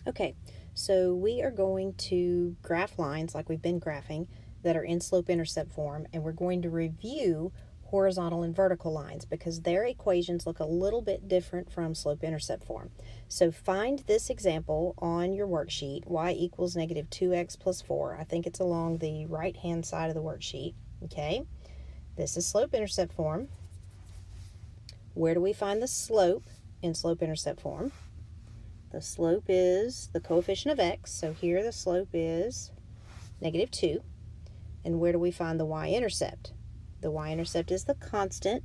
Okay, so we are going to graph lines like we've been graphing that are in slope-intercept form, and we're going to review horizontal and vertical lines because their equations look a little bit different from slope-intercept form. So find this example on your worksheet, y equals negative 2x plus 4. I think it's along the right-hand side of the worksheet, okay? This is slope-intercept form. Where do we find the slope in slope-intercept form? The slope is the coefficient of x, so here the slope is negative 2. And where do we find the y-intercept? The y-intercept is the constant.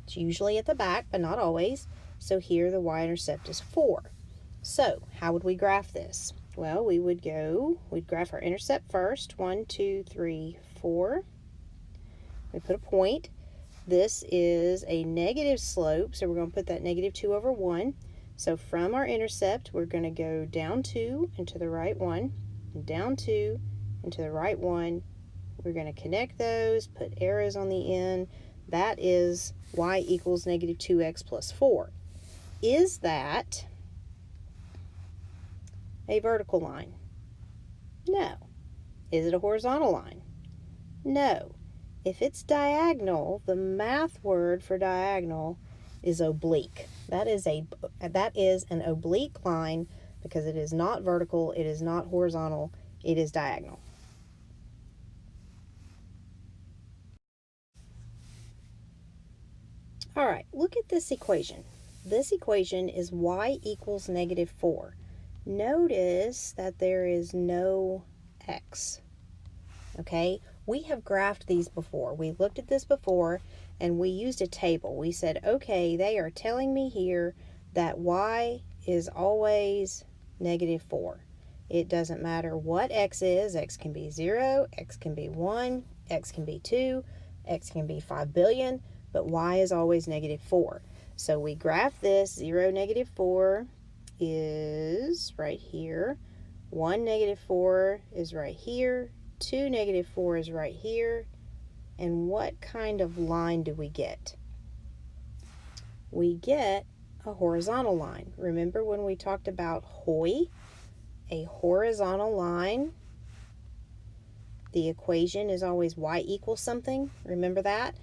It's usually at the back, but not always. So here the y-intercept is 4. So how would we graph this? Well, we'd graph our intercept first. 1, 2, 3, 4. We put a point. This is a negative slope, so we're going to put that negative 2 over 1. So from our intercept, we're going to go down 2 and to the right 1, and down 2 and to the right 1. We're going to connect those, put arrows on the end. That is y equals negative 2x plus 4. Is that a vertical line? No. Is it a horizontal line? No. If it's diagonal, the math word for diagonal is oblique. That is an oblique line because it is not vertical, it is not horizontal, it is diagonal. All right, look at this equation. This equation is y equals negative 4. Notice that there is no x. Okay, we have graphed these before. We looked at this before and we used a table. We said, okay, they are telling me here that y is always negative 4. It doesn't matter what x is. X can be 0, x can be 1, x can be 2, x can be 5 billion, but y is always negative 4. So we graph this. 0, negative 4 is right here. 1, negative 4 is right here. 2, negative 4 is right here. And what kind of line do we get? We get a horizontal line. Remember when we talked about HOI? A horizontal line. The equation is always y equals something. Remember that?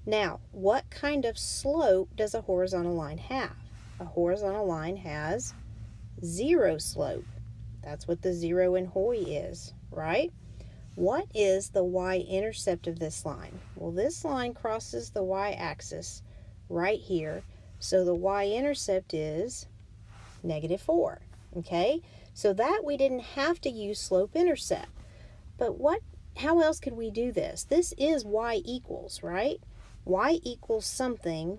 Now, what kind of slope does a horizontal line have? A horizontal line has 0 slope. That's what the 0 in HOI is, right? What is the y-intercept of this line? Well, this line crosses the y-axis right here, so the y-intercept is negative 4, okay? So that we didn't have to use slope-intercept. But how else could we do this? This is y equals, right? Y equals something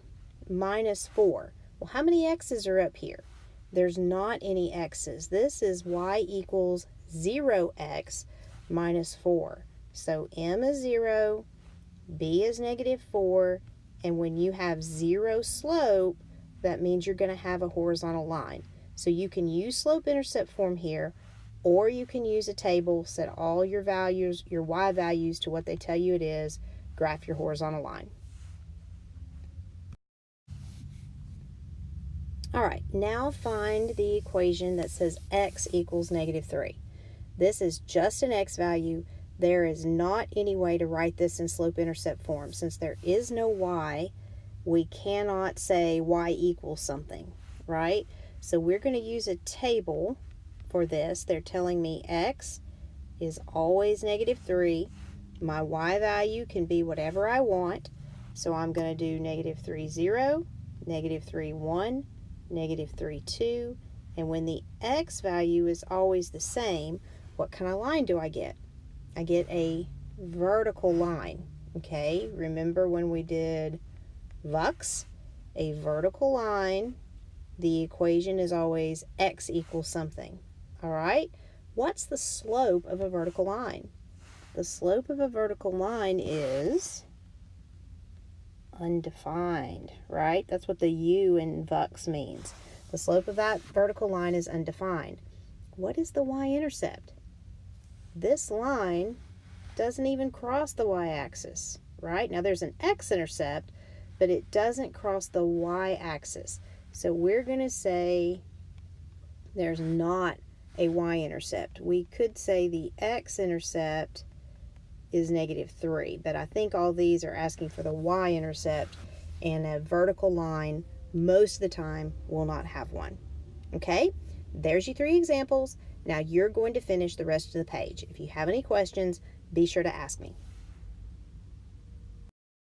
minus 4. Well, how many x's are up here? There's not any x's. This is y equals 0x minus 4. So m is 0, b is negative 4, and when you have 0 slope, that means you're going to have a horizontal line. So you can use slope-intercept form here, or you can use a table, set all your values, your y values to what they tell you it is, graph your horizontal line. All right, now find the equation that says x equals negative 3. This is just an x value. There is not any way to write this in slope-intercept form. Since there is no y, we cannot say y equals something, right? So we're going to use a table for this. They're telling me x is always negative 3. My y value can be whatever I want. So I'm going to do negative 3, 0, negative 3, 1, negative 3, 2. And when the x value is always the same, what kind of line do I get? I get a vertical line, okay? Remember when we did VUX? A vertical line, the equation is always x equals something, all right? What's the slope of a vertical line? The slope of a vertical line is undefined, right? That's what the U in VUX means. The slope of that vertical line is undefined. What is the y-intercept? This line doesn't even cross the y-axis, right? Now there's an x-intercept, but it doesn't cross the y-axis. So we're going to say there's not a y-intercept. We could say the x-intercept is -3, but I think all these are asking for the y-intercept, and a vertical line most of the time will not have one. Okay, there's your 3 examples. Now you're going to finish the rest of the page. If you have any questions, be sure to ask me.